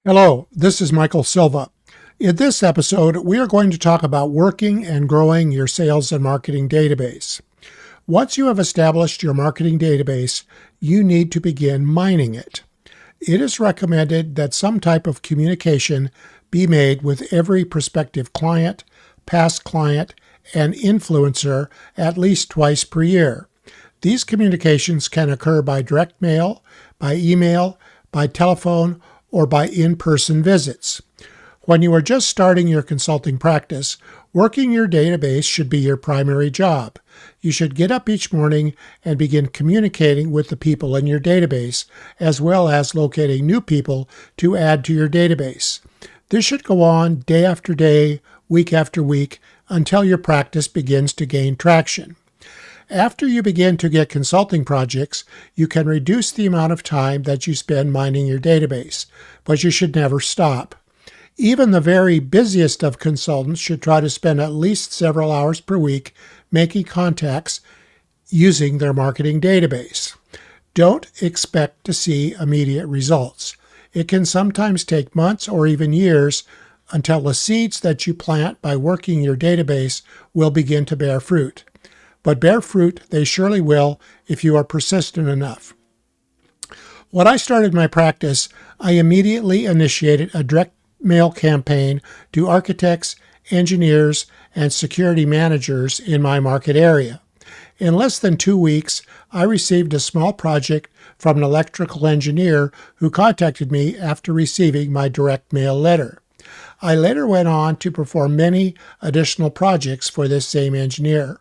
Hello, this is Michael Silva. In this episode, we are going to talk about working and growing your sales and marketing database. Once you have established your marketing database, you need to begin mining it. It is recommended that some type of communication be made with every prospective client, past client, and influencer at least twice per year. These communications can occur by direct mail, by email, by telephone, or by in-person visits. When you are just starting your consulting practice, working your database should be your primary job. You should get up each morning and begin communicating with the people in your database, as well as locating new people to add to your database. This should go on day after day, week after week, until your practice begins to gain traction. After you begin to get consulting projects, you can reduce the amount of time that you spend mining your database, but you should never stop. Even the very busiest of consultants should try to spend at least several hours per week making contacts using their marketing database. Don't expect to see immediate results. It can sometimes take months or even years until the seeds that you plant by working your database will begin to bear fruit. But bear fruit they surely will if you are persistent enough. When I started my practice, I immediately initiated a direct mail campaign to architects, engineers, and security managers in my market area. In less than 2 weeks, I received a small project from an electrical engineer who contacted me after receiving my direct mail letter. I later went on to perform many additional projects for this same engineer.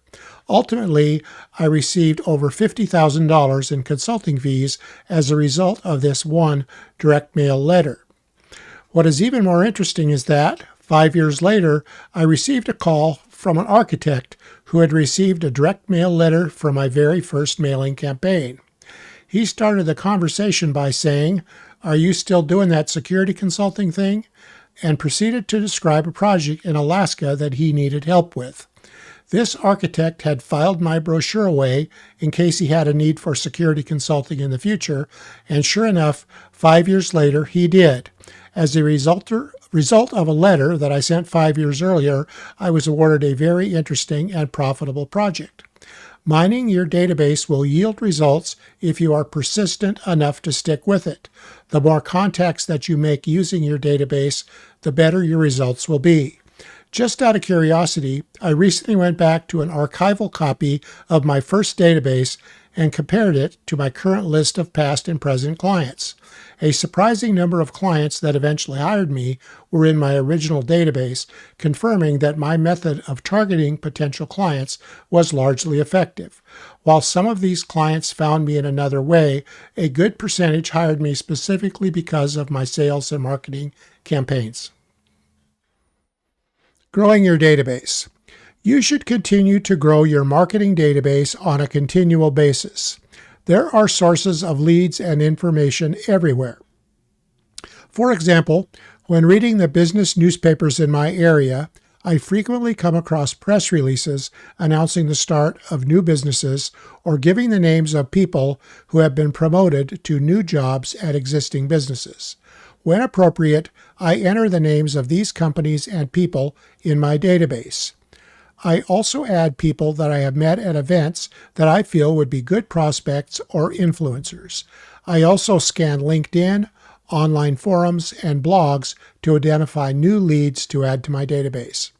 Ultimately, I received over $50,000 in consulting fees as a result of this one direct mail letter. What is even more interesting is that, 5 years later, I received a call from an architect who had received a direct mail letter from my very first mailing campaign. He started the conversation by saying, "Are you still doing that security consulting thing?" and proceeded to describe a project in Alaska that he needed help with. This architect had filed my brochure away in case he had a need for security consulting in the future, and sure enough, 5 years later, he did. As a result of a letter that I sent 5 years earlier, I was awarded a very interesting and profitable project. Mining your database will yield results if you are persistent enough to stick with it. The more contacts that you make using your database, the better your results will be. Just out of curiosity, I recently went back to an archival copy of my first database and compared it to my current list of past and present clients. A surprising number of clients that eventually hired me were in my original database, confirming that my method of targeting potential clients was largely effective. While some of these clients found me in another way, a good percentage hired me specifically because of my sales and marketing campaigns. Growing your database. You should continue to grow your marketing database on a continual basis. There are sources of leads and information everywhere. For example, when reading the business newspapers in my area, I frequently come across press releases announcing the start of new businesses or giving the names of people who have been promoted to new jobs at existing businesses. When appropriate, I enter the names of these companies and people in my database. I also add people that I have met at events that I feel would be good prospects or influencers. I also scan LinkedIn, online forums, and blogs to identify new leads to add to my database.